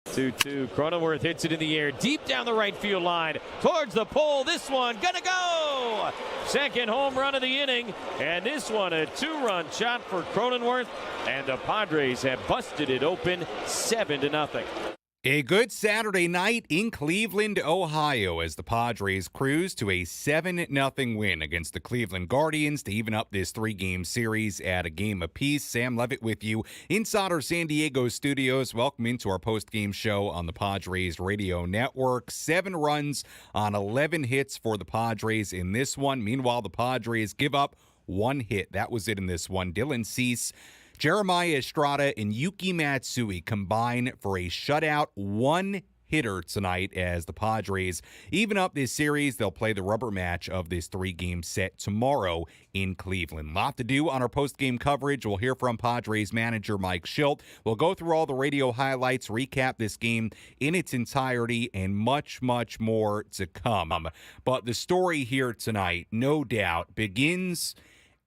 2-2. Cronenworth hits it in the air, deep down the right field line, towards the pole. This one gonna go! Second home run of the inning, and this one a 2-run shot for Cronenworth, and the Padres have busted it open 7-0. A good Saturday night in Cleveland, Ohio, as the Padres cruise to a 7-0 win against the Cleveland Guardians to even up this 3-game series at a game apiece. Sam Levitt with you inside our San Diego studios. Welcome into our post-game show on the Padres radio network. 7 runs on 11 hits for the Padres in this one. Meanwhile, the Padres give up 1 hit. That was it in this one. Dylan Cease, Jeremiah Estrada, and Yuki Matsui combine for a shutout 1-hitter tonight as the Padres even up this series. They'll play the rubber match of this 3-game set tomorrow in Cleveland. Lot to do on our post-game coverage. We'll hear from Padres manager Mike Shildt. We'll go through all the radio highlights, recap this game in its entirety, and much, much more to come. But the story here tonight, no doubt, begins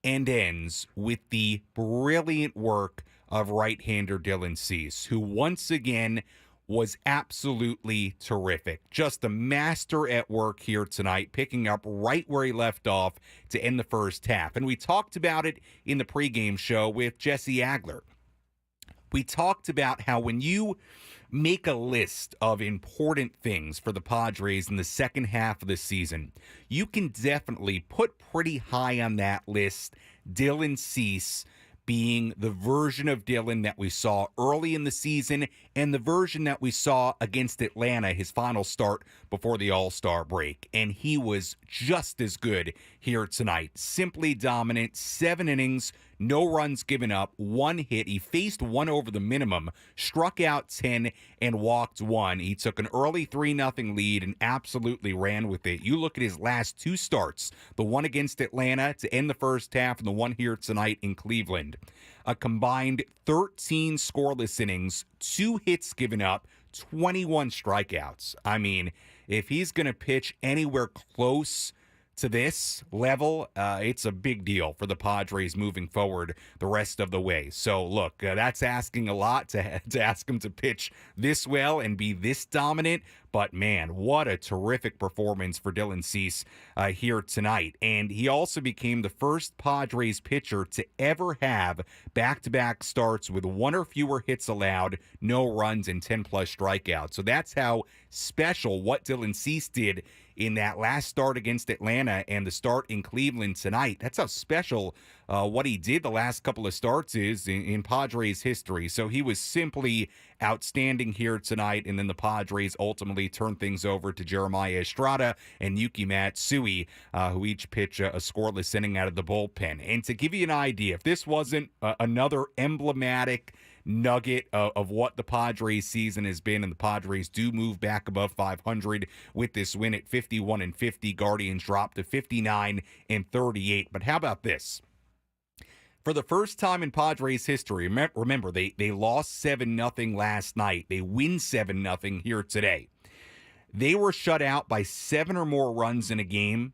and ends with the brilliant work of right-hander Dylan Cease, who once again was absolutely terrific. Just a master at work here tonight, picking up right where he left off to end the first half. And we talked about it in the pregame show with Jesse Agler. We talked about how when you make a list of important things for the Padres in the second half of the season, you can definitely put pretty high on that list Dylan Cease being the version of Dylan that we saw early in the season and the version that we saw against Atlanta, his final start before the All-Star break. And he was just as good here tonight. Simply dominant, 7 innings, no runs given up, 1 hit. He faced 1 over the minimum, struck out 10, and walked 1. He took an early 3-0 lead and absolutely ran with it. You look at his last 2 starts, the one against Atlanta to end the first half and the one here tonight in Cleveland. A combined 13 scoreless innings, 2 hits given up, 21 strikeouts. I mean, if he's going to pitch anywhere close to this level, it's a big deal for the Padres moving forward the rest of the way. So, look, that's asking a lot to ask him to pitch this well and be this dominant. But, man, what a terrific performance for Dylan Cease here tonight. And he also became the first Padres pitcher to ever have back-to-back starts with 1 or fewer hits allowed, no runs, and 10-plus strikeouts. So that's how special what Dylan Cease did in that last start against Atlanta and the start in Cleveland tonight. That's how special what he did the last couple of starts is in Padres history. So he was simply outstanding here tonight, and then the Padres ultimately turned things over to Jeremiah Estrada and Yuki Matsui, who each pitch a scoreless inning out of the bullpen. And to give you an idea, if this wasn't another emblematic nugget of what the Padres season has been, and the Padres do move back above 500 with this win at 51-50. Guardians drop to 59-38. But how about this? For the first time in Padres history, remember, they lost 7-0 last night. They win 7-0 here today. They were shut out by 7 or more runs in a game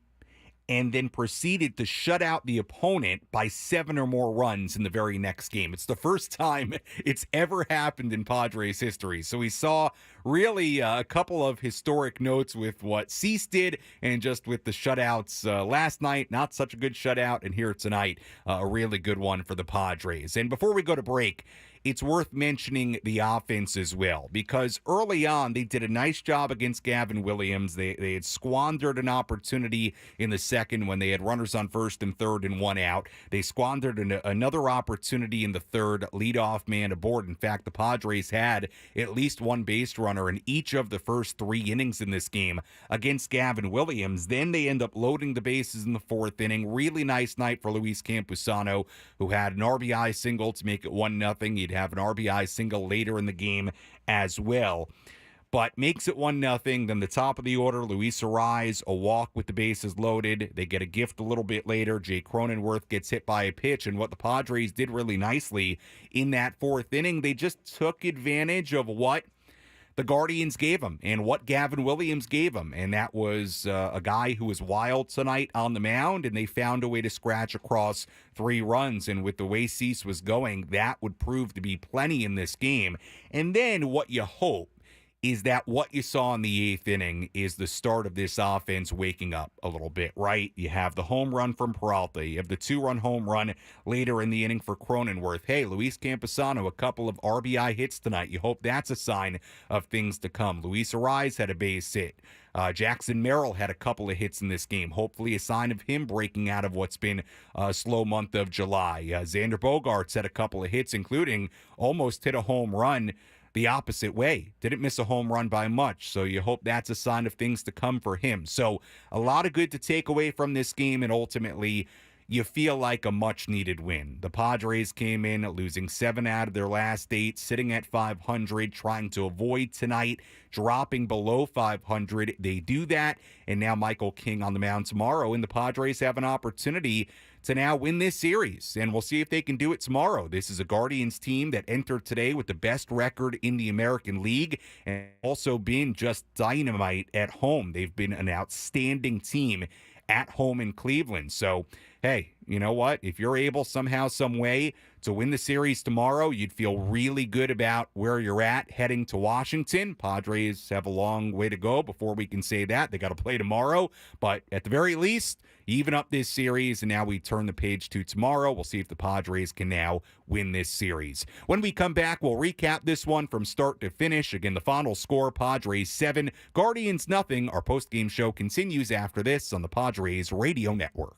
and then proceeded to shut out the opponent by 7 or more runs in the very next game. It's the first time it's ever happened in Padres history. So we saw really a couple of historic notes with what Cease did and just with the shutouts last night. Not such a good shutout, and here tonight, a really good one for the Padres. And before we go to break, it's worth mentioning the offense as well, because early on they did a nice job against Gavin Williams. They had squandered an opportunity in the second when they had runners on first and third and 1 out. They squandered another opportunity in the third, leadoff man aboard. In fact, the Padres had at least 1 base runner in each of the first 3 innings in this game against Gavin Williams. Then they end up loading the bases in the 4th inning. Really nice night for Luis Campusano, who had an RBI single to make it 1-0. He'd have an RBI single later in the game as well, but makes it 1-0. Then the top of the order, Luis Ariz, a walk with the bases loaded. They get a gift a little bit later. Jay Cronenworth gets hit by a pitch, and what the Padres did really nicely in that 4th inning, they just took advantage of what the Guardians gave him and what Gavin Williams gave him, and that was a guy who was wild tonight on the mound, and they found a way to scratch across 3 runs, and with the way Cease was going, that would prove to be plenty in this game. And then what you hope is that what you saw in the eighth inning is the start of this offense waking up a little bit, right? You have the home run from Peralta. You have the 2-run home run later in the inning for Cronenworth. Hey, Luis Camposano, a couple of RBI hits tonight. You hope that's a sign of things to come. Luis Arise had a base hit. Jackson Merrill had a couple of hits in this game. Hopefully a sign of him breaking out of what's been a slow month of July. Xander Bogaerts had a couple of hits, including almost hit a home run the opposite way. Didn't miss a home run by much, so you hope that's a sign of things to come for him. So a lot of good to take away from this game, and ultimately you feel like a much-needed win. The Padres came in losing 7 out of their last 8, sitting at 500, trying to avoid tonight, dropping below 500. They do that, and now Michael King on the mound tomorrow, and the Padres have an opportunity to now win this series, and we'll see if they can do it tomorrow. This is a Guardians team that entered today with the best record in the American League and also been just dynamite at home. They've been an outstanding team at home in Cleveland. So, hey, you know what? If you're able somehow, some way to win the series tomorrow, you'd feel really good about where you're at heading to Washington. Padres have a long way to go before we can say that. They got to play tomorrow. But at the very least, even up this series, and now we turn the page to tomorrow. We'll see if the Padres can now win this series. When we come back, we'll recap this one from start to finish. Again, the final score, Padres 7, Guardians nothing. Our postgame show continues after this on the Padres Radio Network.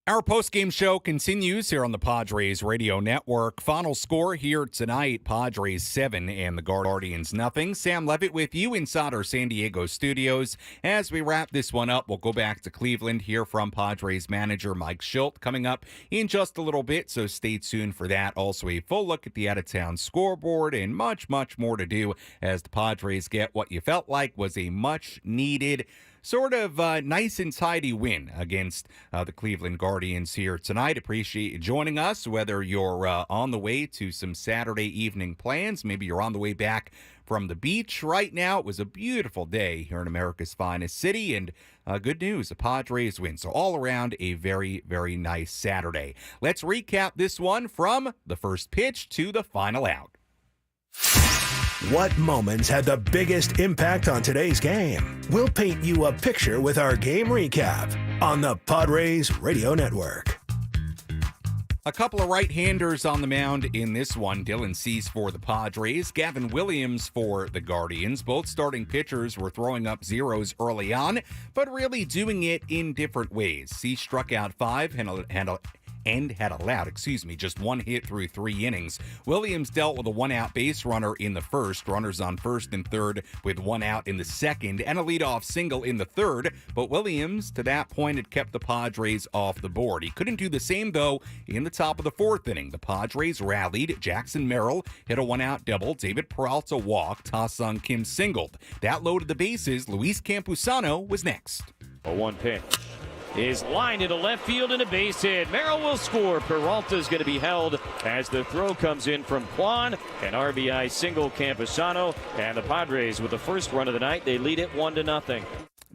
Our postgame show continues here on the Padres Radio Network. Final score here tonight, Padres 7 and the Guardians nothing. Sam Levitt with you inside our San Diego studios. As we wrap this one up, we'll go back to Cleveland, hear from Padres manager Mike Shildt coming up in just a little bit, so stay tuned for that. Also, a full look at the out-of-town scoreboard and much, much more to do as the Padres get what you felt like was a much-needed sort of nice and tidy win against the Cleveland Guardians here tonight. Appreciate you joining us, whether you're on the way to some Saturday evening plans, maybe you're on the way back from the beach right now. It was a beautiful day here in America's finest city, and good news, the Padres win. So all around a very, very nice Saturday. Let's recap this one from the first pitch to the final out. What moments had the biggest impact on today's game? We'll paint you a picture with our game recap on the Padres Radio Network. A couple of right-handers on the mound in this one. Dylan Cease for the Padres, Gavin Williams for the Guardians. Both starting pitchers were throwing up zeros early on, but really doing it in different ways. Cease struck out 5 and had allowed, just one hit through 3 innings. Williams dealt with a one-out base runner in the first, runners on first and third with 1 out in the second, and a leadoff single in the third, but Williams, to that point, had kept the Padres off the board. He couldn't do the same, though, in the top of the 4th inning. The Padres rallied. Jackson Merrill hit a 1-out double. David Peralta walked. Ha-Sung Kim singled. That loaded the bases. Luis Campusano was next. A 1 pitch is lined into left field and a base hit. Merrill will score. Peralta is going to be held as the throw comes in from Kwan. An RBI single Campusano, and the Padres with the first run of the night. They lead it 1-0.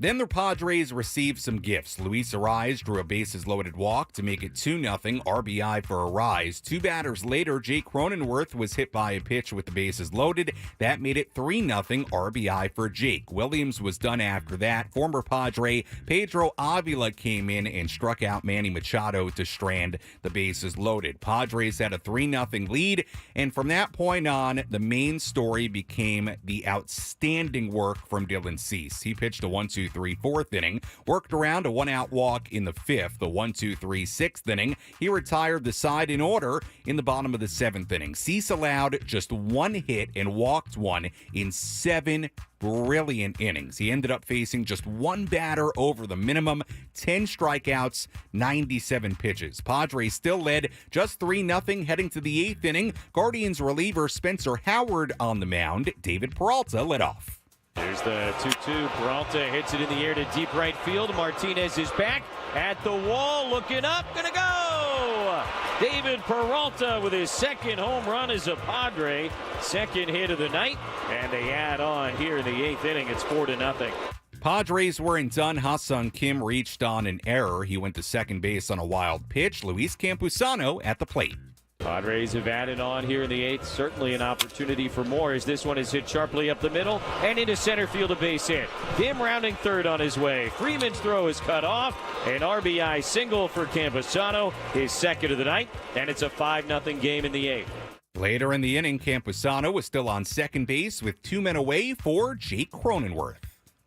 Then the Padres received some gifts. Luis Arraez drew a bases-loaded walk to make it 2-0, RBI for Arraez. 2 batters later, Jake Cronenworth was hit by a pitch with the bases loaded. That made it 3-0, RBI for Jake. Williams was done after that. Former Padre Pedro Avila came in and struck out Manny Machado to strand the bases loaded. Padres had a 3-0 lead, and from that point on, the main story became the outstanding work from Dylan Cease. He pitched a 1-2-3 4th inning, worked around a 1-out walk in the 5th, the 1-2-3 6th inning. He retired the side in order in the bottom of the 7th inning. Cease allowed just 1 hit and walked 1 in 7 brilliant innings. He ended up facing just 1 batter over the minimum, 10 strikeouts, 97 pitches. Padres still led just 3-0 heading to the 8th inning. Guardians reliever Spencer Howard on the mound. David Peralta led off. There's the 2-2. Peralta hits it in the air to deep right field. Martinez is back at the wall, looking up, gonna go! David Peralta with his 2nd home run as a Padre. 2nd hit of the night, and they add on here in the 8th inning. It's 4-0. Padres weren't done. Ha-Sung Kim reached on an error. He went to second base on a wild pitch. Luis Campusano at the plate. Padres have added on here in the 8th. Certainly an opportunity for more as this one is hit sharply up the middle and into center field, a base hit. Kim rounding third on his way. Freeman's throw is cut off. An RBI single for Campusano, his 2nd of the night, and it's a 5-0 game in the 8th. Later in the inning, Campusano was still on second base with 2 men away for Jake Cronenworth.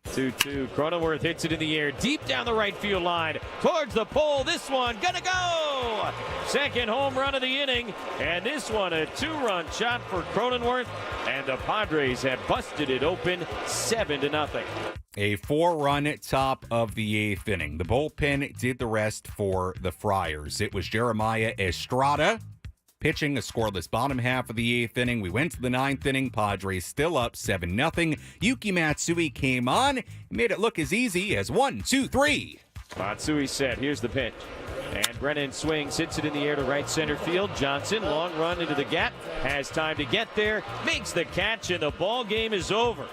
2-2. Cronenworth hits it in the air deep down the right field line towards the pole. This one gonna go! 2nd home run of the inning, and this one a 2-run shot for Cronenworth, and the Padres have busted it open 7-0. A 4-run top of the 8th inning. The bullpen did the rest for the Friars. It was Jeremiah Estrada pitching a scoreless bottom half of the 8th inning. We went to the 9th inning. Padres still up 7-0. Yuki Matsui came on and made it look as easy as 1, 2, 3. Matsui set. Here's the pitch. And Brennan swings, hits it in the air to right center field. Johnson, long run into the gap, has time to get there, makes the catch, and the ball game is over.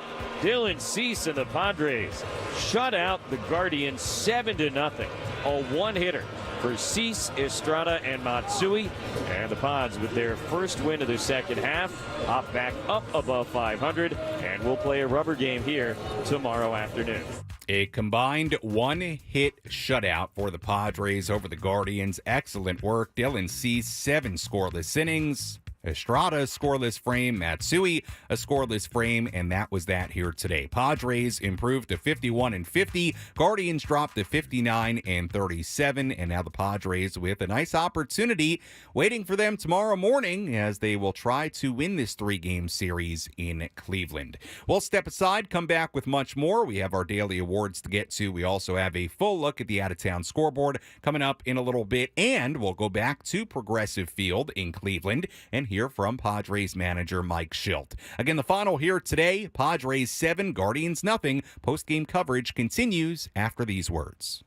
Dylan Cease and the Padres shut out the Guardians 7-0. A 1-hitter for Cease, Estrada, and Matsui. And the Pods with their first win of the 2nd half, hop back up above 500, and we'll play a rubber game here tomorrow afternoon. A combined 1-hit shutout for the Padres over the Guardians. Excellent work. Dylan Cease, 7 scoreless innings. Estrada, scoreless frame. Matsui, a scoreless frame, and that was that here today. Padres improved to 51-50. Guardians dropped to 59-37, and now the Padres with a nice opportunity waiting for them tomorrow morning as they will try to win this 3-game series in Cleveland. We'll step aside, come back with much more. We have our daily awards to get to. We also have a full look at the out-of-town scoreboard coming up in a little bit, and we'll go back to Progressive Field in Cleveland and hear from Padres manager Mike Shildt. Again, the final here today, Padres 7, Guardians nothing. Postgame coverage continues after these words.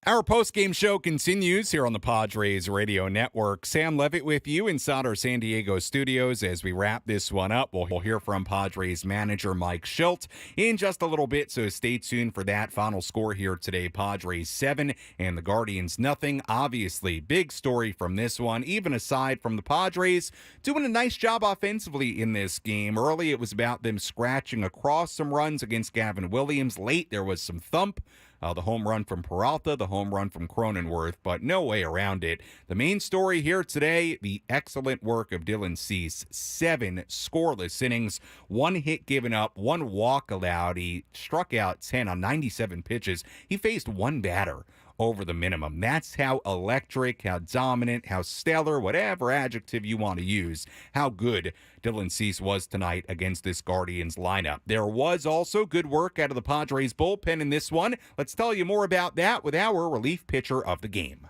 Our post-game show continues here on the Padres Radio Network. Sam Levitt with you inside our San Diego studios as we wrap this one up. We'll hear from Padres manager Mike Shildt in just a little bit, so stay tuned for that final score here today. Padres 7 and the Guardians nothing. Obviously, big story from this one, even aside from the Padres doing a nice job offensively in this game. Early, it was about them scratching across some runs against Gavin Williams. Late, there was some thump. The home run from Peralta, the home run from Cronenworth, but no way around it. The main story here today, the excellent work of Dylan Cease. 7 scoreless innings, 1 hit given up, 1 walk allowed. He struck out 10 on 97 pitches. He faced 1 batter over the minimum. That's how electric, how dominant, how stellar, whatever adjective you want to use, how good Dylan Cease was tonight against this Guardians lineup. There was also good work out of the Padres bullpen in this one. Let's tell you more about that with our relief pitcher of the game.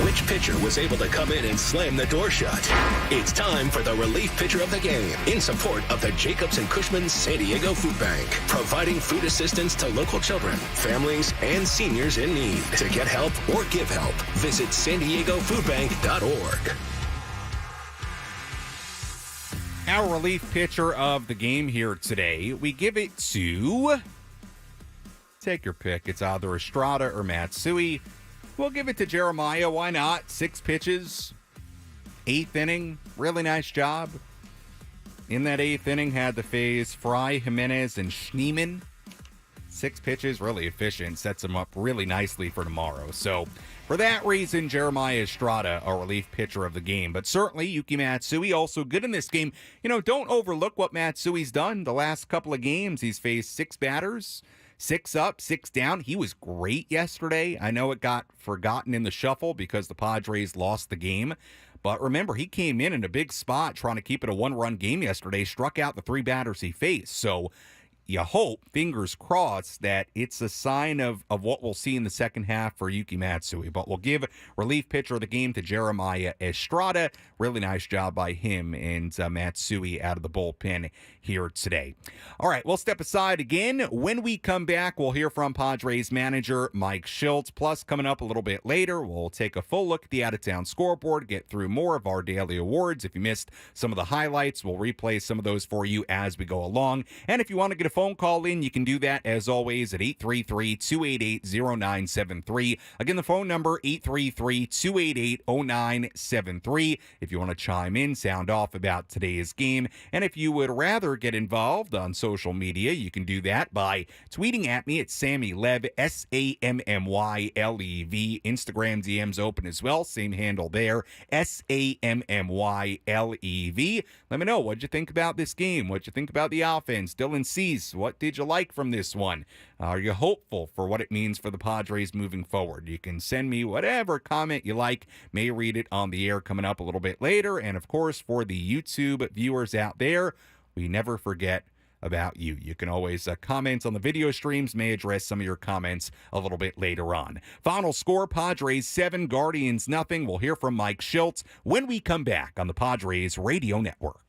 Which pitcher was able to come in and slam the door shut? It's time for the relief pitcher of the game in support of the Jacobs and Cushman San Diego Food Bank, providing food assistance to local children, families, and seniors in need. To get help or give help, visit SanDiegoFoodBank.org. Our relief pitcher of the game here today, we give it to, take your pick. It's either Estrada or Matsui. We'll give it to Jeremiah. Why not? 6 pitches, 8th inning. Really nice job. In that 8th inning, had to face Fry, Jimenez, and Schneemann. 6 pitches, really efficient. Sets him up really nicely for tomorrow. So, for that reason, Jeremiah Estrada, our relief pitcher of the game. But certainly, Yuki Matsui, also good in this game. You know, don't overlook what Matsui's done the last couple of games. He's faced 6 batters. 6 up, 6 down. He was great yesterday. I know it got forgotten in the shuffle because the Padres lost the game. But remember, he came in a big spot trying to keep it a one-run game yesterday, struck out the 3 batters he faced. So you hope, fingers crossed, that it's a sign of what we'll see in the second half for Yuki Matsui. But we'll give relief pitcher of the game to Jeremiah Estrada. Really nice job by him and Matsui out of the bullpen here today. All right, we'll step aside again. When we come back, we'll hear from Padres manager Mike Shildt. Plus, coming up a little bit later, we'll take a full look at the out-of-town scoreboard, get through more of our daily awards. If you missed some of the highlights, we'll replay some of those for you as we go along. And if you want to get a phone call in, you can do that, as always, at 833-288-0973. Again, the phone number, 833-288-0973. If you want to chime in, sound off about today's game. And if you would rather get involved on social media, you can do that by tweeting at me at Sammy Lev, SAMMYLEV. Instagram DMs open as well. Same handle there, SAMMYLEV. Let me know, what'd you think about this game? What'd you think about the offense? Dylan Cease, what did you like from this one? Are you hopeful for what it means for the Padres moving forward? You can send me whatever comment you like. May read it on the air coming up a little bit later. And of course, for the YouTube viewers out there, we never forget about you. You can always comment on the video streams. May address some of your comments a little bit later on. Final score, Padres 7, Guardians nothing. We'll hear from Mike Shildt when we come back on the Padres Radio Network.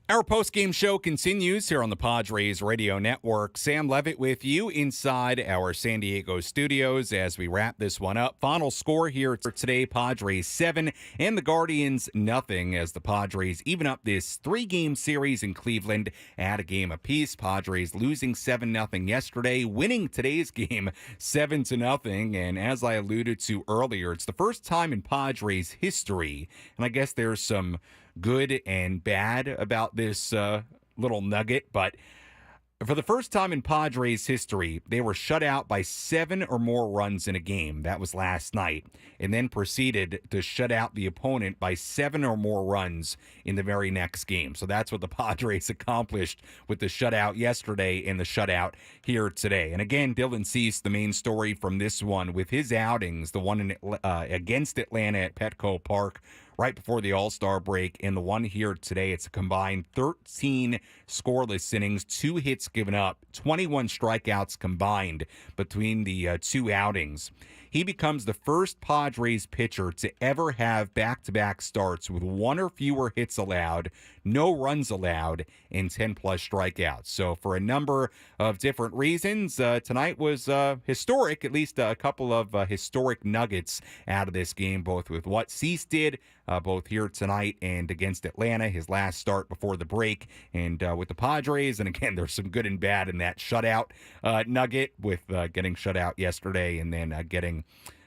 Our post-game show continues here on the Padres Radio Network. Sam Levitt with you inside our San Diego studios as we wrap this one up. Final score here today, Padres 7 and the Guardians nothing, as the Padres even up this 3-game series in Cleveland at a game apiece. Padres losing 7-0 yesterday, winning today's game 7-0. And as I alluded to earlier, it's the first time in Padres history, and I guess there's some good and bad about this little nugget, but For the first time in Padres history, they were shut out by 7 or more runs in a game. That was last night. And then proceeded to shut out the opponent by 7 or more runs in the very next game. So that's what the Padres accomplished with the shutout yesterday and the shutout here today. And again, Dylan Cease, the main story from this one, with his outings, the one against Atlanta at Petco Park, right before the All-Star break, and the one here today. It's a combined 13 scoreless innings, 2 hits given up, 21 strikeouts combined between the two outings. He becomes the first Padres pitcher to ever have back-to-back starts with 1 or fewer hits allowed, no runs allowed, and 10-plus strikeouts. So for a number of different reasons, tonight was historic, at least a couple of historic nuggets out of this game, both with what Cease did, both here tonight and against Atlanta, his last start before the break, and with the Padres. And again, there's some good and bad in that shutout nugget with getting shut out yesterday and then getting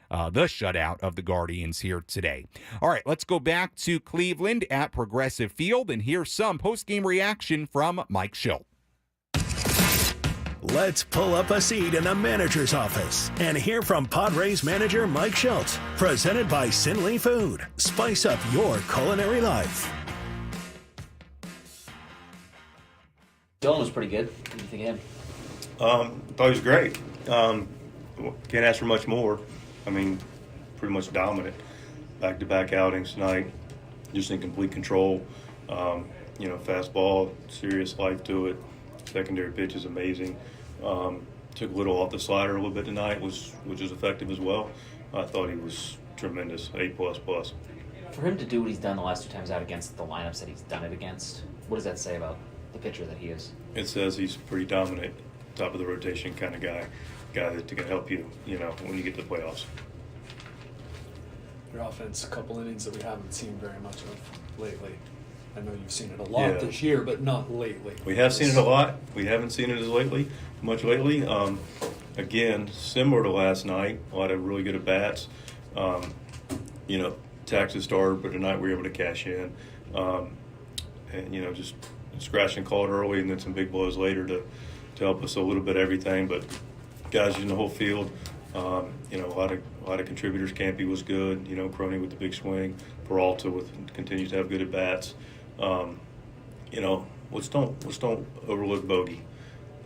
the shutout of the Guardians here today. All right, let's go back to Cleveland at Progressive Field and hear some post-game reaction from Mike Shildt. Let's pull up a seat in the manager's office and hear from Padres manager Mike Shildt. Presented by Sinley Food. Spice up your culinary life. Dylan was pretty good. What do you think of him? Thought he was great. Can't ask for much more. I mean, pretty much dominant. Back-to-back outings tonight. Just in complete control. Fastball, serious life to it. Secondary pitch is amazing. Took a little off the slider a little bit tonight, which is effective as well. I thought he was tremendous, A++. For him to do what he's done the last 2 times out against the lineups that he's done it against, what does that say about the pitcher that he is? It says he's pretty dominant, top of the rotation kind of guy that can help you, when you get to the playoffs. Your offense, a couple innings that we haven't seen very much of lately. I know you've seen it a lot this year, but not lately. We have seen it a lot. We haven't seen it much lately. Again, similar to last night, a lot of really good at-bats. Taxes started, but tonight we were able to cash in. Just scratch and call it early and then some big blows later to help us a little bit of everything. But guys in the whole field, a lot of contributors. Campy was good. Crony with the big swing. Peralta continues to have good at-bats. Let's don't overlook Bogey.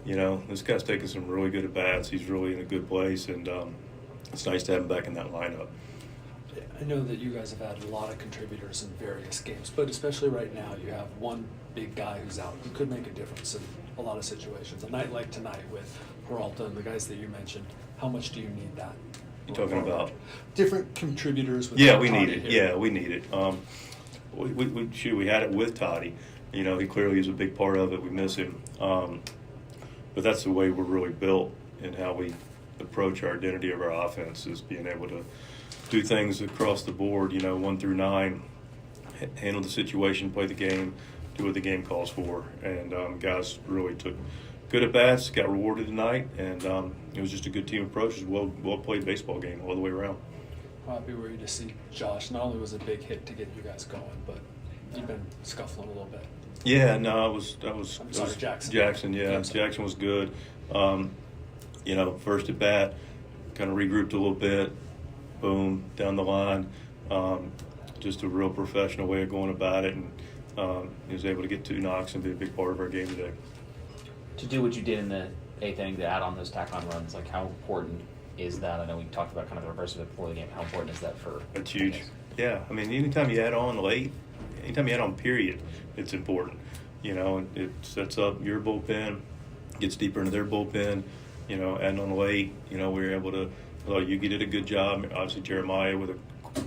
This guy's taking some really good at-bats. He's really in a good place, and it's nice to have him back in that lineup. I know that you guys have had a lot of contributors in various games, but especially right now, you have one big guy who's out who could make a difference in a lot of situations. A night like tonight with Peralta and the guys that you mentioned, how much do you need that? You talking about different contributors? With we need it. Here. Yeah, we need it. We had it with Toddy. He clearly is a big part of it. We miss him. But that's the way we're really built and how we approach our identity of our offense is being able to do things across the board, 1 through 9, handle the situation, play the game, do what the game calls for. And guys really took good at-bats, got rewarded tonight, and it was just a good team approach. It was a well-played baseball game all the way around. How happy were you to see Josh? Not only was it a big hit to get you guys going, but you've been scuffling a little bit. Yeah, no, Jackson. Jackson, yeah. Jackson was good. First at bat, kind of regrouped a little bit. Boom, down the line. Just a real professional way of going about it, and he was able to get 2 knocks and be a big part of our game today. To do what you did in the 8th inning to add on those tack-on runs, how important is that? I know we talked about kind of the reverse of it before the game. How important is that for? It's huge. Yeah, I mean, anytime you add on late, anytime you add on period, it's important. It sets up your bullpen, gets deeper into their bullpen. Adding on late, we were able to. Yuki did a good job. Obviously, Jeremiah with a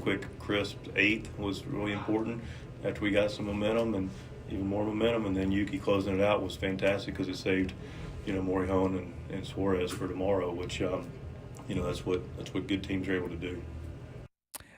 quick, crisp 8th was really important after we got some momentum and even more momentum. And then Yuki closing it out was fantastic because it saved, Morihone and Suarez for tomorrow, which, that's what good teams are able to do.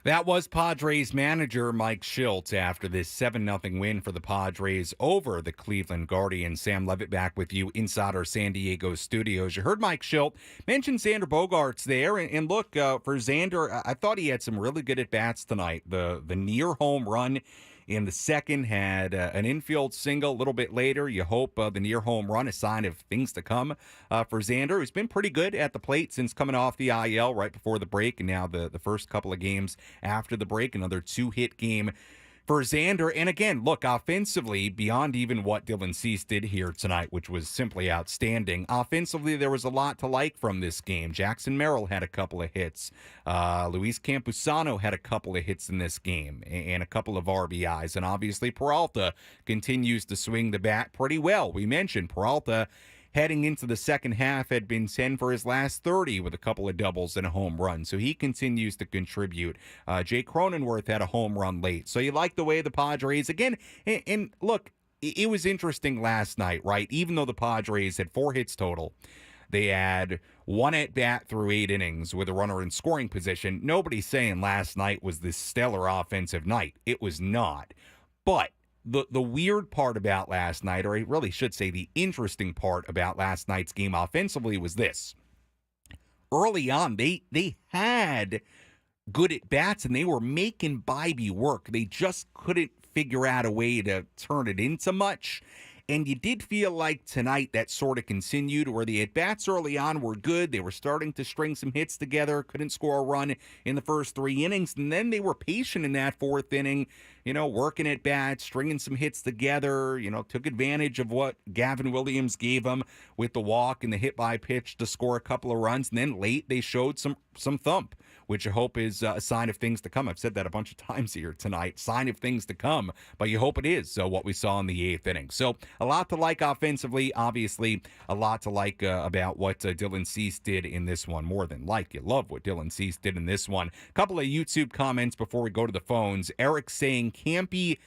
That was Padres manager Mike Shildt after this 7-0 win for the Padres over the Cleveland Guardians. Sam Levitt back with you inside our San Diego studios. You heard Mike Shildt mention Xander Bogaerts there. And look, for Xander, I thought he had some really good at-bats tonight. The near home run in the second, had an infield single. A little bit later, you hope the near home run, a sign of things to come for Xander, who's been pretty good at the plate since coming off the IL right before the break, and now the first couple of games after the break, another 2-hit game for Xander. And again, look, offensively, beyond even what Dylan Cease did here tonight, which was simply outstanding, offensively, there was a lot to like from this game. Jackson Merrill had a couple of hits. Luis Campusano had a couple of hits in this game and a couple of RBIs. And obviously, Peralta continues to swing the bat pretty well. We mentioned Peralta heading into the second half had been 10 for his last 30 with a couple of doubles and a home run. So he continues to contribute. Jake Cronenworth had a home run late. So you like the way the Padres, again, and look, it was interesting last night, right? Even though the Padres had 4 hits total, they had 1 at-bat through 8 innings with a runner in scoring position. Nobody's saying last night was this stellar offensive night. It was not. But the weird part about last night, or I really should say the interesting part about last night's game offensively, was this. Early on, they had good at-bats, and they were making Bibee work. They just couldn't figure out a way to turn it into much. And you did feel like tonight that sort of continued, where the at-bats early on were good. They were starting to string some hits together, couldn't score a run in the first 3 innings. And then they were patient in that 4th inning, working at bats, stringing some hits together, took advantage of what Gavin Williams gave them with the walk and the hit by pitch to score a couple of runs. And then late they showed some thump, which I hope is a sign of things to come. I've said that a bunch of times here tonight, sign of things to come, but you hope it is what we saw in the 8th inning. So a lot to like offensively, obviously a lot to like about what Dylan Cease did in this one. More than like, you love what Dylan Cease did in this one. A couple of YouTube comments before we go to the phones. Eric saying Campy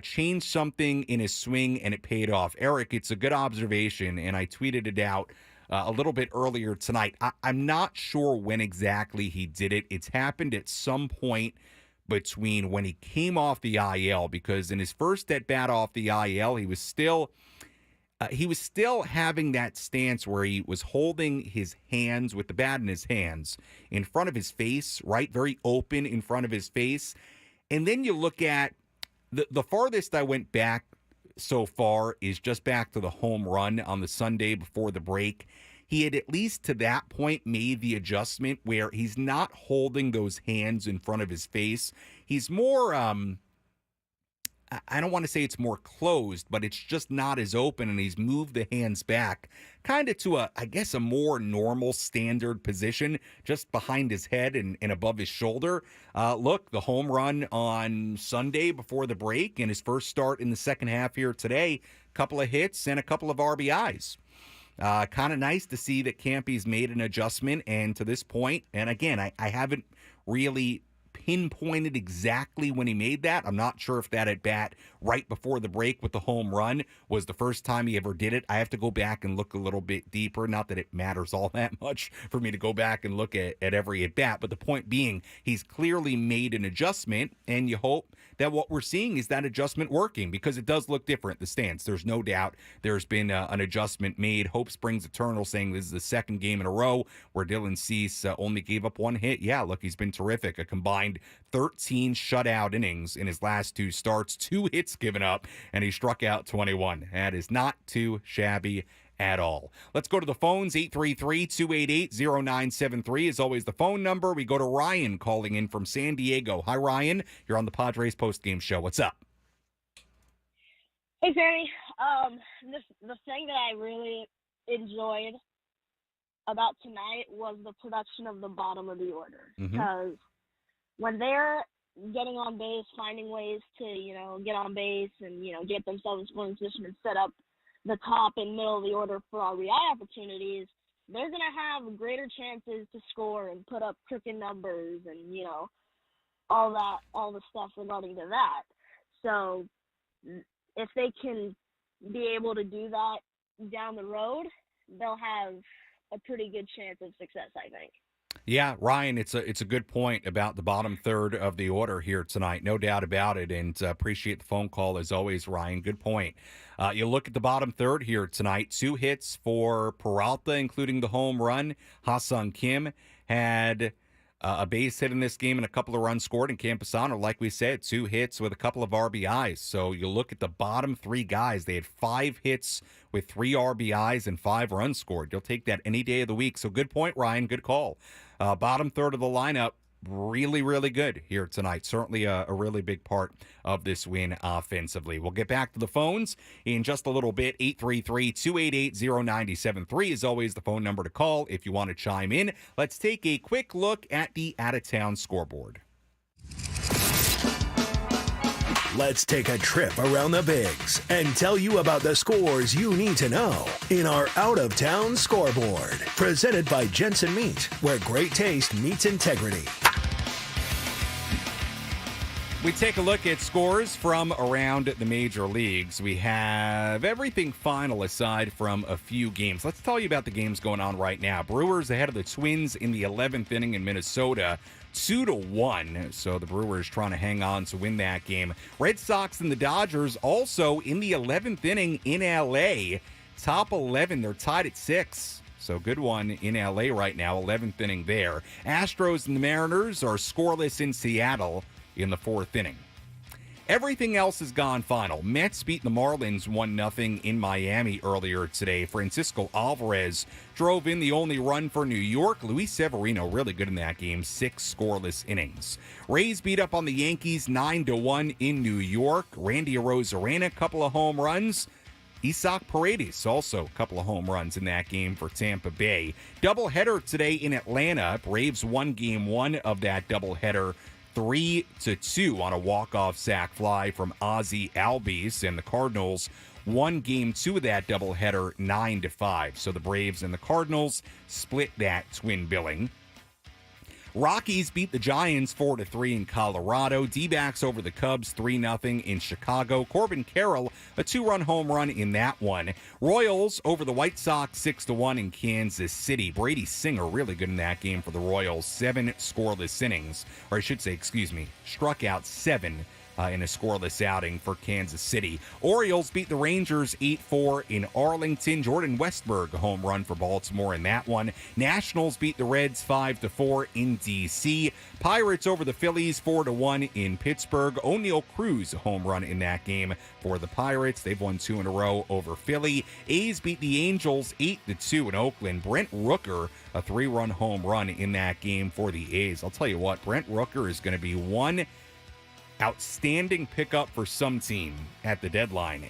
changed something in his swing and it paid off. Eric, it's a good observation, and I tweeted it out a little bit earlier tonight. I'm not sure when exactly he did it. It's happened at some point between when he came off the IL, because in his first at-bat off the IL, he was still having that stance where he was holding his hands with the bat in his hands in front of his face, right? Very open in front of his face. And then you look at the farthest I went back so far is just back to the home run on the Sunday before the break. He had at least to that point made the adjustment where he's not holding those hands in front of his face. He's more, I don't want to say it's more closed, but it's just not as open, and he's moved the hands back kind of to a more normal standard position just behind his head and above his shoulder. Look, the home run on Sunday before the break and his first start in the second half here today, a couple of hits and a couple of RBIs. Kind of nice to see that Campy's made an adjustment, and to this point, and again, I haven't really pinpointed exactly when he made that. I'm not sure if that at bat right before the break with the home run was the first time he ever did it. I have to go back and look a little bit deeper. Not that it matters all that much for me to go back and look at every at bat, but the point being, he's clearly made an adjustment, and you hope that what we're seeing is that adjustment working, because it does look different, the stance. There's no doubt there's been an adjustment made. Hope springs eternal, saying this is the second game in a row where Dylan Cease only gave up 1 hit. Yeah, look, he's been terrific. A combined 13 shutout innings in his last 2 starts, 2 hits given up, and he struck out 21. That is not too shabby at all. Let's go to the phones. 833-288-0973 is always the phone number. We go to Ryan calling in from San Diego. Hi, Ryan. You're on the Padres postgame show. What's up? Hey, Ferry. The thing that I really enjoyed about tonight was the production of the bottom of the order. Because when they're getting on base, finding ways to, get on base and, get themselves in scoring position and set up the top and middle of the order for RBI opportunities, they're going to have greater chances to score and put up crooked numbers and, all the stuff regarding to that. So if they can be able to do that down the road, they'll have a pretty good chance of success, I think. Yeah, Ryan, it's a good point about the bottom third of the order here tonight. No doubt about it, and appreciate the phone call as always, Ryan. Good point. You look at the bottom third here tonight, 2 hits for Peralta, including the home run. Ha-Sung Kim had a base hit in this game and a couple of runs scored. And Campusano, like we said, 2 hits with a couple of RBIs. So you look at the bottom 3 guys. They had 5 hits with 3 RBIs and 5 runs scored. You'll take that any day of the week. So good point, Ryan. Good call. Bottom third of the lineup, really, really good here tonight. Certainly a really big part of this win offensively. We'll get back to the phones in just a little bit. 833-288-0973 is always the phone number to call if you want to chime in. Let's take a quick look at the out-of-town scoreboard. Let's take a trip around the Bigs and tell you about the scores you need to know in our out-of-town scoreboard. Presented by Jensen Meat, where great taste meets integrity. We take a look at scores from around the major leagues. We have everything final aside from a few games. Let's tell you about the games going on right now. Brewers ahead of the Twins in the 11th inning in Minnesota, 2-1. So the Brewers trying to hang on to win that game. Red Sox and the Dodgers also in the 11th inning in LA. Top 11, they're tied at 6. So good one in LA right now, 11th inning there. Astros and the Mariners are scoreless in Seattle in the 4th inning. Everything else has gone final. Mets beat the Marlins 1-0 in Miami earlier today. Francisco Alvarez drove in the only run for New York. Luis Severino really good in that game, 6 scoreless innings. Rays beat up on the Yankees 9-1 in New York. Randy Arozarena, couple of home runs. Isaac Paredes, also a couple of home runs in that game for Tampa Bay. Doubleheader today in Atlanta. Braves won game 1 of that doubleheader 3-2 on a walk-off sac fly from Ozzie Albies, and the Cardinals won game 2 of that doubleheader 9-5. So the Braves and the Cardinals split that twin billing. Rockies beat the Giants 4-3 in Colorado. D-backs over the Cubs 3-0 in Chicago. Corbin Carroll, a 2-run home run in that one. Royals over the White Sox 6-1 in Kansas City. Brady Singer really good in that game for the Royals. 7 scoreless innings, or I should say, struck out 7 in a scoreless outing for Kansas City. Orioles beat the Rangers 8-4 in Arlington. Jordan Westburg, a home run for Baltimore in that one. Nationals beat the Reds 5-4 in D.C. Pirates over the Phillies 4-1 in Pittsburgh. O'Neal Cruz, a home run in that game for the Pirates. They've won 2 in a row over Philly. A's beat the Angels 8-2 in Oakland. Brent Rooker, a 3-run home run in that game for the A's. I'll tell you what, Brent Rooker is going to be one outstanding pickup for some team at the deadline.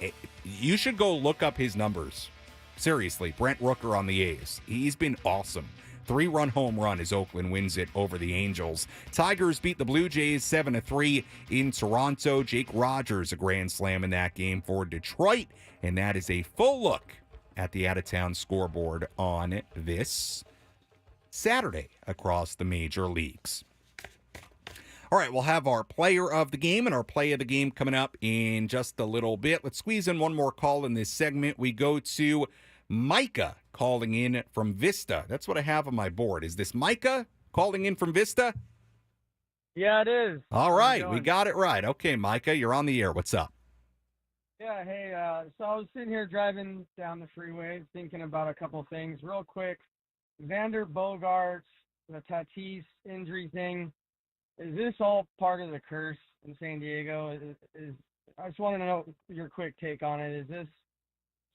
You should go look up his numbers. Seriously, Brent Rooker on the A's. He's been awesome. 3-run home run as Oakland wins it over the Angels. Tigers beat the Blue Jays 7-3 in Toronto. Jake Rogers, a grand slam in that game for Detroit. And that is a full look at the out-of-town scoreboard on this Saturday across the major leagues. All right, we'll have our player of the game and our play of the game coming up in just a little bit. Let's squeeze in one more call in this segment. We go to Micah calling in from Vista. That's what I have on my board. Is this Micah calling in from Vista? Yeah, it is. All right, we got it right. Okay, Micah, you're on the air. What's up? Yeah, hey, so I was sitting here driving down the freeway thinking about a couple things real quick. Xander Bogaerts, the Tatis injury thing. Is this all part of the curse in San Diego? I just want to know your quick take on it. Is this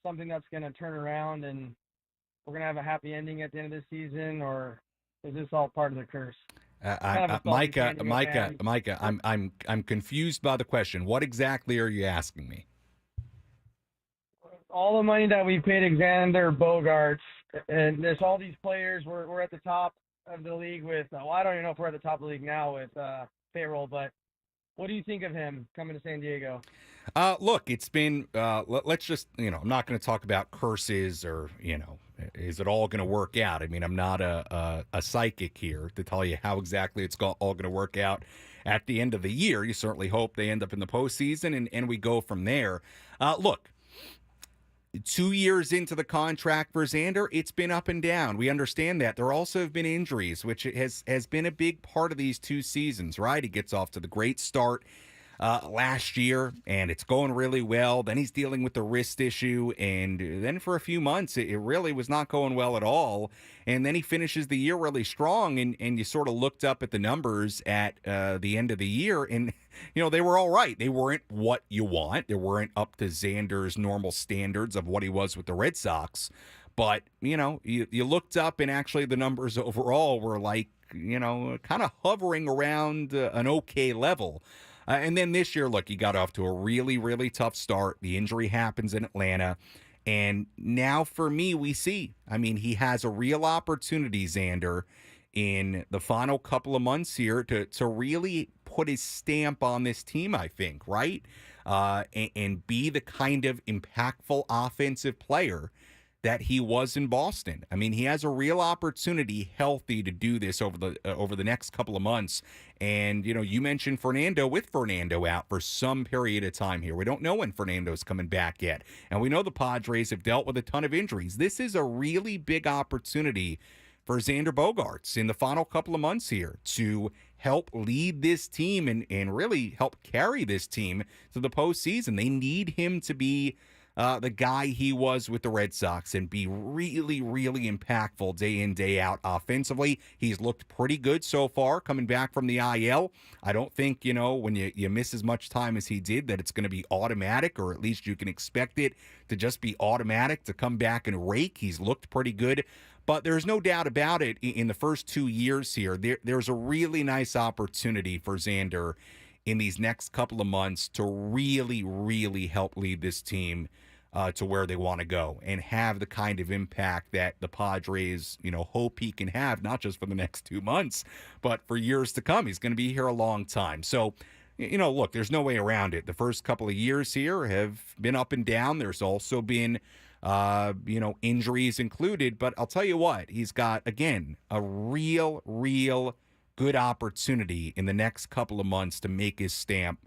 something that's going to turn around and we're going to have a happy ending at the end of the season, or is this all part of the curse? Micah, I'm confused by the question. What exactly are you asking me? All the money that we paid Xander Bogaerts, and there's all these players. We're at the top of the league with, well, I don't even know if we're at the top of the league now with payroll, but what do you think of him coming to San Diego? Look, it's been, let's just, I'm not going to talk about curses or, is it all going to work out? I mean, I'm not a psychic here to tell you how exactly it's all going to work out at the end of the year. You certainly hope they end up in the postseason and we go from there. Look, 2 years into the contract for Xander, it's been up and down. We understand that. There also have been injuries, which has been a big part of these 2 seasons, right? He gets off to the great start last year, and it's going really well. Then he's dealing with the wrist issue, and then for a few months, it really was not going well at all. And then he finishes the year really strong, and you sort of looked up at the numbers at the end of the year, and they were all right. They weren't what you want. They weren't up to Xander's normal standards of what he was with the Red Sox. But, you looked up, and actually the numbers overall were like, kind of hovering around an okay level. And then this year, look, he got off to a really, really tough start. The injury happens in Atlanta. And now for me, we see, he has a real opportunity, Xander, in the final couple of months here to really put his stamp on this team, I think, right? And be the kind of impactful offensive player that he was in Boston. He has a real opportunity, healthy, to do this over the next couple of months. And, you mentioned Fernando. With Fernando out for some period of time here, we don't know when Fernando's coming back yet. And we know the Padres have dealt with a ton of injuries. This is a really big opportunity for Xander Bogaerts in the final couple of months here to help lead this team and really help carry this team to the postseason. They need him to be the guy he was with the Red Sox and be really, really impactful day in, day out offensively. He's looked pretty good so far coming back from the IL. I don't think, when you miss as much time as he did, that it's going to be automatic, or at least you can expect it to just be automatic to come back and rake. He's looked pretty good. But there's no doubt about it, in the first 2 years here, there's a really nice opportunity for Xander in these next couple of months to really, really help lead this team to where they want to go and have the kind of impact that the Padres, hope he can have, not just for the next 2 months, but for years to come. He's going to be here a long time. So, look, there's no way around it. The first couple of years here have been up and down. There's also been, injuries included. But I'll tell you what, he's got, again, a real good opportunity in the next couple of months to make his stamp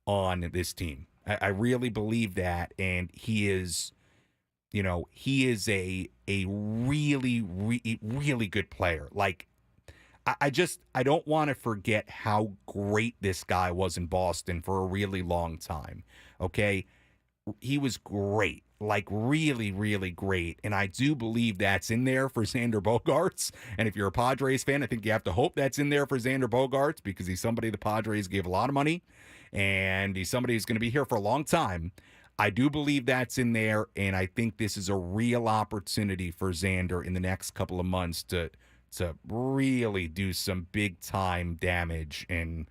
on this team. I really believe that, and he is a really, really good player. Like, I don't want to forget how great this guy was in Boston for a really long time. Okay, he was great, like really, really great, and I do believe that's in there for Xander Bogaerts. And if you're a Padres fan, I think you have to hope that's in there for Xander Bogaerts, because he's somebody the Padres gave a lot of money, and he's somebody who's going to be here for a long time. I do believe that's in there, and I think this is a real opportunity for Xander in the next couple of months to really do some big time damage and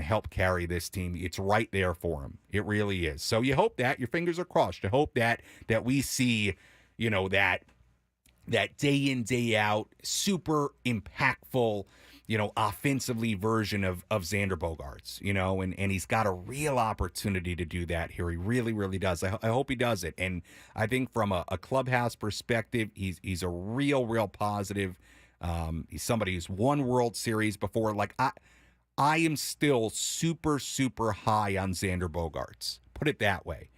help carry this team. It's right there for him. It really is. So you hope that, your fingers are crossed. You hope that we see, that day in, day out, super impactful, offensively version of Xander Bogaerts, and he's got a real opportunity to do that here. He really, really does. I hope he does it. And I think from a clubhouse perspective, he's a real positive. He's somebody who's won World Series before. Like, I am still super high on Xander Bogaerts. Put it that way.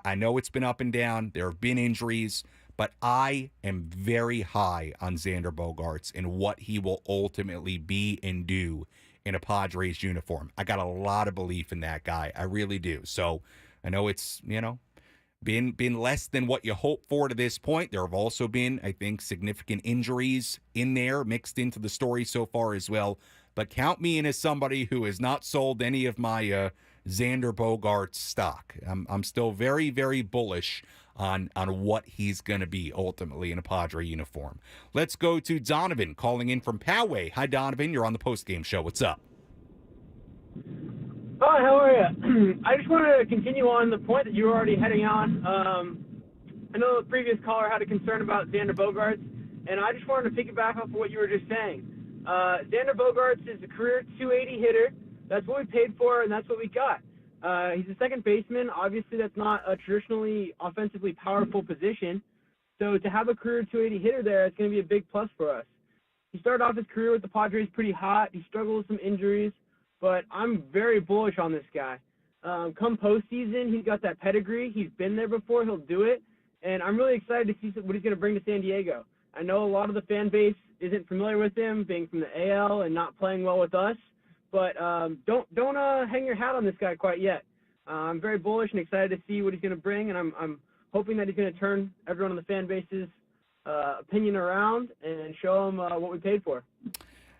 I know it's been up and down. There have been injuries. But I am very high on Xander Bogaerts and what he will ultimately be and do in a Padres uniform. I got a lot of belief in that guy. I really do. So I know it's, been less than what you hope for to this point. There have also been, I think, significant injuries in there mixed into the story so far as well. But count me in as somebody who has not sold any of my Xander Bogaerts stock. I'm still very, very bullish on what he's going to be ultimately in a Padre uniform. Let's go to Donovan calling in from Poway. Hi, Donovan. You're on the postgame show. What's up? Hi, how are you? I just wanted to continue on the point that you were already heading on. I know the previous caller had a concern about Xander Bogaerts, and I just wanted to piggyback off of what you were just saying. Xander Bogaerts is a career 280 hitter. That's what we paid for, and that's what we got. He's a second baseman. Obviously, that's not a traditionally offensively powerful position. So to have a career 280 hitter there, it's going to be a big plus for us. He started off his career with the Padres pretty hot. He struggled with some injuries, but I'm very bullish on this guy. Come postseason, he's got that pedigree. He's been there before. He'll do it. And I'm really excited to see what he's going to bring to San Diego. I know a lot of the fan base isn't familiar with him, being from the AL and not playing well with us. but don't hang your hat on this guy quite yet. I'm very bullish and excited to see what he's going to bring, and I'm hoping that he's going to turn everyone on the fan base's opinion around and show them what we paid for.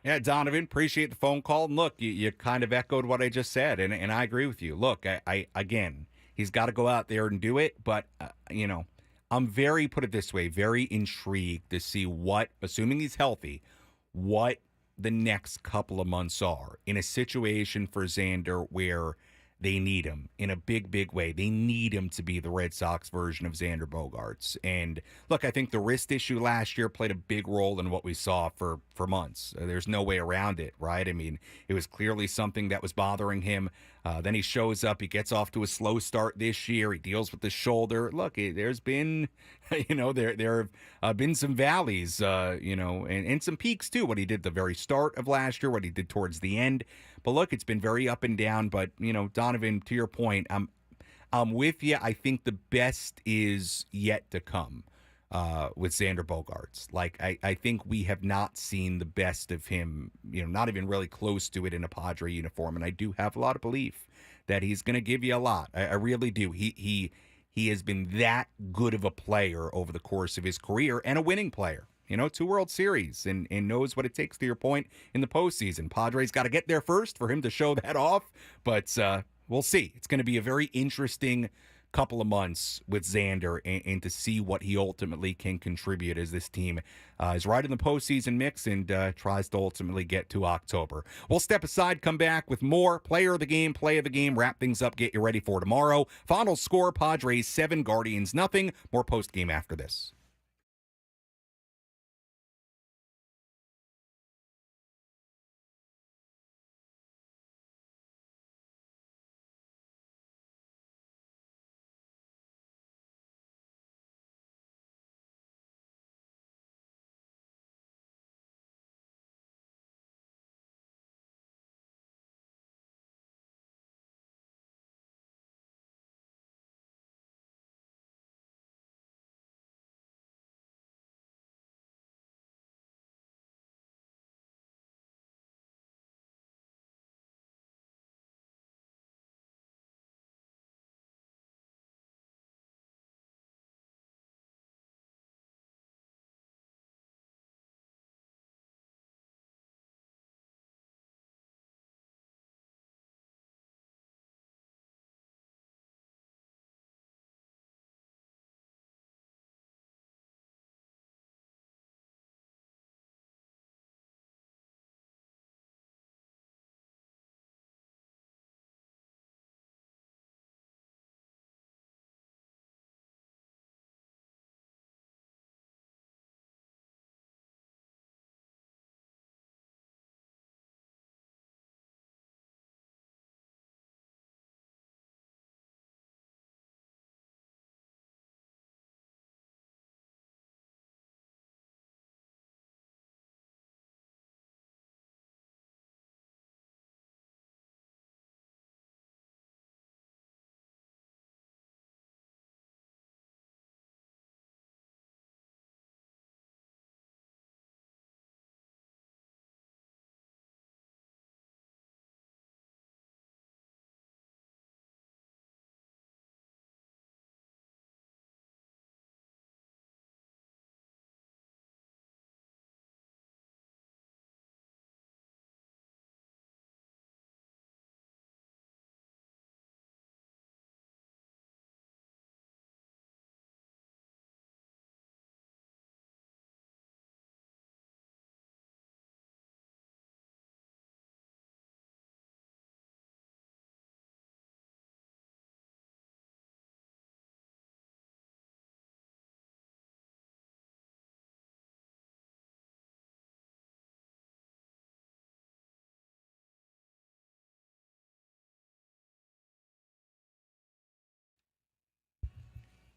Yeah, Donovan, appreciate the phone call. And look, you kind of echoed what I just said, and I agree with you. Look, I again, he's got to go out there and do it, but, I'm put it this way, very intrigued to see what, assuming he's healthy, what the next couple of months are in a situation for Xander where they need him in a big, big way. They need him to be the Red Sox version of Xander Bogaerts. And look, I think the wrist issue last year played a big role in what we saw for months. There's no way around it, right? I mean, it was clearly something that was bothering him. Then he shows up, he gets off to a slow start this year. He deals with the shoulder. Look, there's been, there have been some valleys, and some peaks too. What he did the very start of last year, what he did towards the end. But look, it's been very up and down. But Donovan, to your point, I'm with you. I think the best is yet to come with Xander Bogaerts. Like I think we have not seen the best of him. Not even really close to it in a Padre uniform. And I do have a lot of belief that he's going to give you a lot. I really do. He has been that good of a player over the course of his career and a winning player. 2 World Series and knows what it takes, to your point, in the postseason. Padres got to get there first for him to show that off, but we'll see. It's going to be a very interesting couple of months with Xander and to see what he ultimately can contribute as this team is right in the postseason mix and tries to ultimately get to October. We'll step aside, come back with more player of the game, play of the game, wrap things up, get you ready for tomorrow. Final score, Padres 7, Guardians nothing. More postgame after this.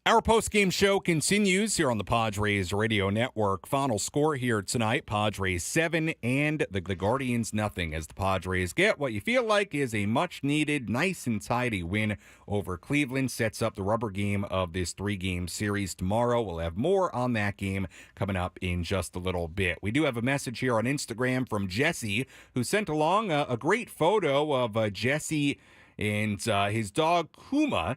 Our post-game show continues here on the Padres Radio Network. Final score here tonight, Padres 7 and the Guardians nothing, as the Padres get what you feel like is a much-needed, nice and tidy win over Cleveland. Sets up the rubber game of this 3-game series tomorrow. We'll have more on that game coming up in just a little bit. We do have a message here on Instagram from Jesse, who sent along a great photo of Jesse and his dog Kuma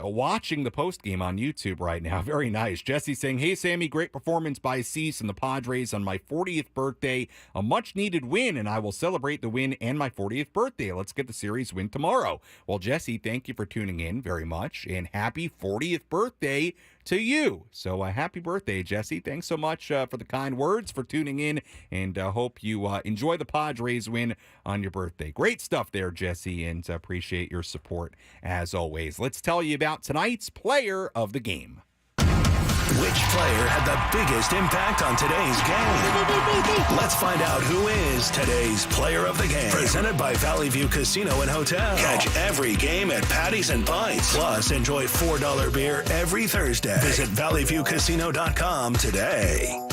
watching the post game on YouTube right now. Very nice. Jesse saying, "Hey Sammy, great performance by Cease and the Padres on my 40th birthday. A much needed win, and I will celebrate the win and my 40th birthday. Let's get the series win tomorrow." Well, Jesse, thank you for tuning in very much, and happy 40th birthday to you. So happy birthday, Jesse. Thanks so much for the kind words, for tuning in, and hope you enjoy the Padres win on your birthday. Great stuff there, Jesse, and appreciate your support as always. Let's tell you about tonight's player of the game. Which player had the biggest impact on today's game? Let's find out who is today's player of the game. Presented by Valley View Casino and Hotel. Catch every game at Patties and Pints. Plus, enjoy $4 beer every Thursday. Visit valleyviewcasino.com today.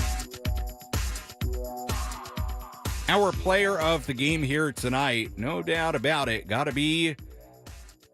Our player of the game here tonight, no doubt about it, got to be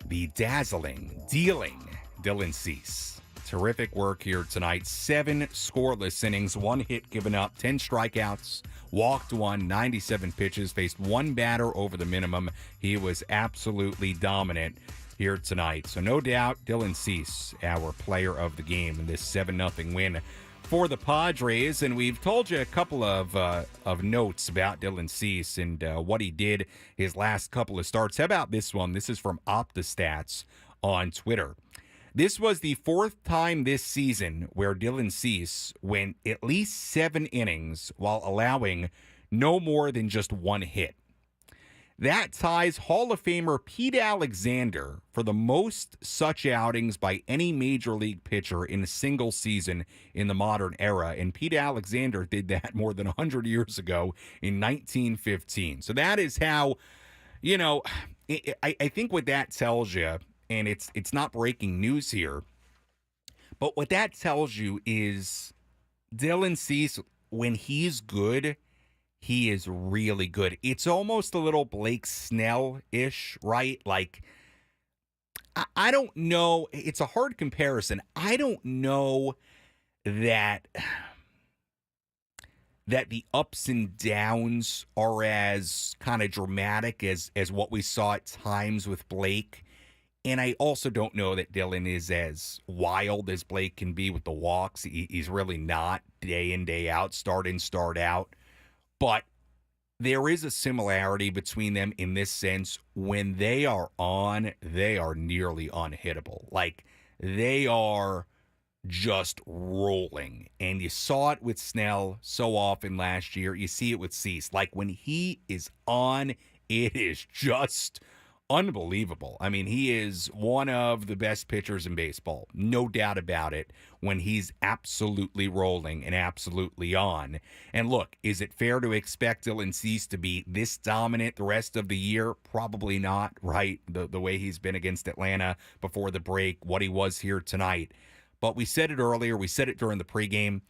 the dazzling, dealing Dylan Cease. Terrific work here tonight. 7 scoreless innings, 1 hit given up, 10 strikeouts, walked 1, 97 pitches, faced 1 batter over the minimum. He was absolutely dominant here tonight. So no doubt, Dylan Cease, our player of the game in this 7-0 win for the Padres. And we've told you a couple of notes about Dylan Cease and what he did his last couple of starts. How about this one? This is from OptaStats on Twitter. This was the 4th time this season where Dylan Cease went at least 7 innings while allowing no more than just 1 hit. That ties Hall of Famer Pete Alexander for the most such outings by any major league pitcher in a single season in the modern era. And Pete Alexander did that more than 100 years ago in 1915. So that is how, I think what that tells you, and it's not breaking news here, but what that tells you is Dylan Cease, when he's good, he is really good. It's almost a little Blake Snell-ish, right? Like, I don't know. It's a hard comparison. I don't know that the ups and downs are as kind of dramatic as what we saw at times with Blake. And I also don't know that Dylan is as wild as Blake can be with the walks. He's really not, day in, day out, start in, start out. But there is a similarity between them in this sense. When they are on, they are nearly unhittable. Like, they are just rolling. And you saw it with Snell so often last year. You see it with Cease. Like, when he is on, it is just unbelievable. I mean, he is one of the best pitchers in baseball, no doubt about it, when he's absolutely rolling and absolutely on. And look, is it fair to expect Dylan Cease to be this dominant the rest of the year? Probably not, right? The way he's been against Atlanta before the break, what he was here tonight. But we said it earlier, we said it during the pregame.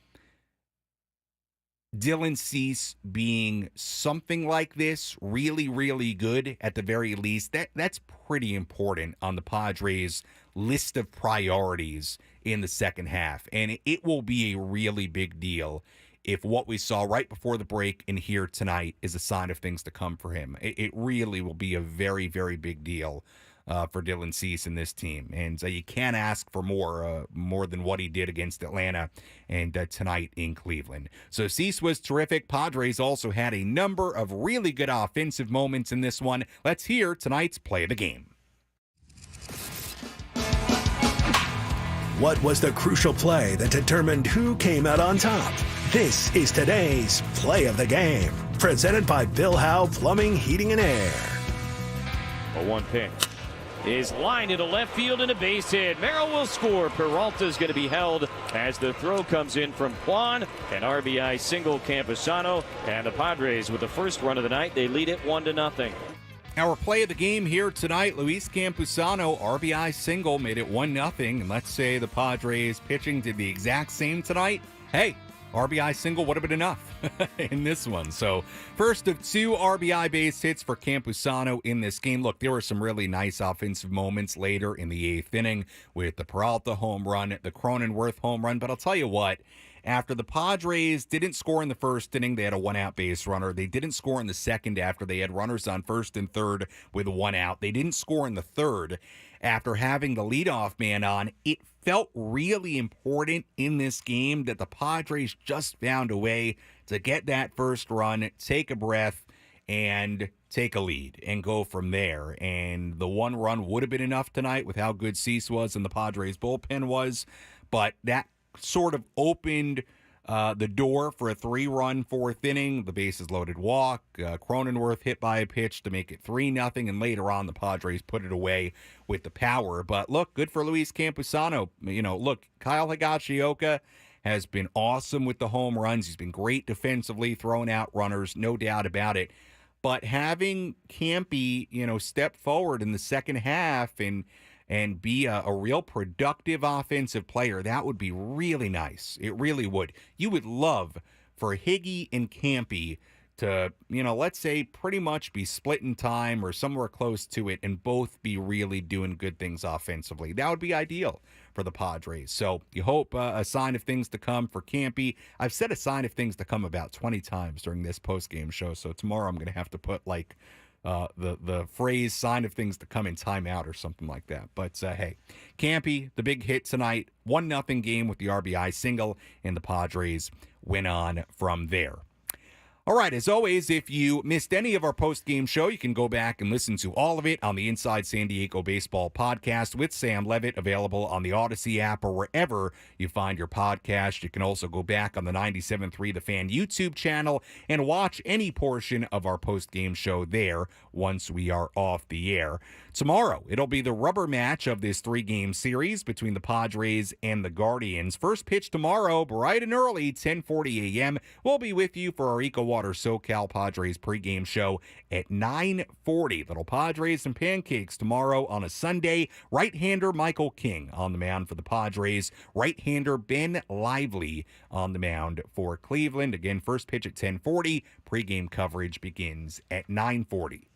Dylan Cease being something like this, really, really good at the very least, that's pretty important on the Padres' list of priorities in the second half. And it will be a really big deal if what we saw right before the break and here tonight is a sign of things to come for him. It really will be a very, very big deal for Dylan Cease in this team. And you can't ask for more than what he did against Atlanta and tonight in Cleveland. So Cease was terrific. Padres also had a number of really good offensive moments in this one. Let's hear tonight's play of the game. What was the crucial play that determined who came out on top? This is today's play of the game, presented by Bill Howe Plumbing, Heating, and Air. A 1 pitch is lined into left field and a base hit. Merrill will score. Peralta is going to be held as the throw comes in from Juan. An RBI single Campusano. And the Padres with the first run of the night. They lead it 1-0. Our play of the game here tonight, Luis Campusano, RBI single, made it 1-0. And let's say the Padres pitching did the exact same tonight. Hey, RBI single would have been enough in this one. So first of 2 RBI base hits for Campusano in this game. Look, there were some really nice offensive moments later in the 8th inning with the Peralta home run, the Cronenworth home run. But I'll tell you what, after the Padres didn't score in the first inning, they had a 1-out base runner. They didn't score in the second after they had runners on first and third with 1 out. They didn't score in the third after having the leadoff man on. It felt really important in this game that the Padres just found a way to get that first run, take a breath, and take a lead and go from there. And the 1 run would have been enough tonight with how good Cease was and the Padres bullpen was, but that sort of opened the door for a 3-run 4th inning. The bases loaded walk. Cronenworth hit by a pitch to make it 3-0, and later on the Padres put it away with the power. But look, good for Luis Campusano. Look, Kyle Higashioka has been awesome with the home runs. He's been great defensively, throwing out runners, no doubt about it. But having Campy, step forward in the second half and be a real productive offensive player, that would be really nice. It really would. You would love for Higgy and Campy to, let's say pretty much be split in time or somewhere close to it and both be really doing good things offensively. That would be ideal for the Padres. So you hope a sign of things to come for Campy. I've said a sign of things to come about 20 times during this postgame show, so tomorrow I'm going to have to put the phrase sign of things to come in timeout or something like that. But hey, Campy, the big hit tonight, 1-0 game with the RBI single, and the Padres went on from there. All right, as always, if you missed any of our post-game show, you can go back and listen to all of it on the Inside San Diego Baseball podcast with Sam Levitt, available on the Odyssey app or wherever you find your podcast. You can also go back on the 97.3 The Fan YouTube channel and watch any portion of our post-game show there once we are off the air. Tomorrow, it'll be the rubber match of this 3-game series between the Padres and the Guardians. First pitch tomorrow, bright and early, 10:40 a.m. We'll be with you for our EcoWater SoCal Padres pregame show at 9:40. Little Padres and pancakes tomorrow on a Sunday. Right-hander Michael King on the mound for the Padres. Right-hander Ben Lively on the mound for Cleveland. Again, first pitch at 10:40. Pregame coverage begins at 9:40.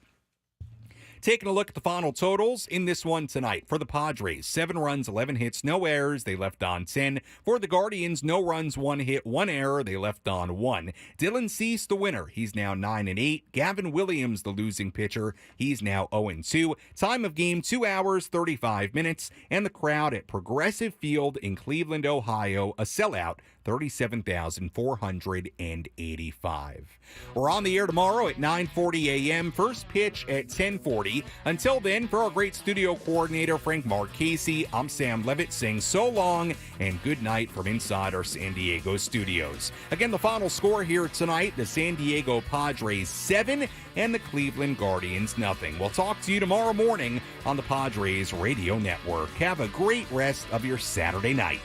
Taking a look at the final totals in this one tonight. For the Padres, 7 runs, 11 hits, no errors. They left on 10. For the Guardians, no runs, 1 hit, 1 error. They left on 1. Dylan Cease, the winner. He's now 9-8. Gavin Williams, the losing pitcher. He's now 0-2. Time of game, 2 hours, 35 minutes. And the crowd at Progressive Field in Cleveland, Ohio, a sellout, 37,485. We're on the air tomorrow at 9:40 a.m. First pitch at 10:40. Until then, for our great studio coordinator, Frank Marchese, I'm Sam Levitt saying so long and good night from inside our San Diego studios. Again, the final score here tonight, the San Diego Padres 7 and the Cleveland Guardians 0. We'll talk to you tomorrow morning on the Padres Radio Network. Have a great rest of your Saturday night.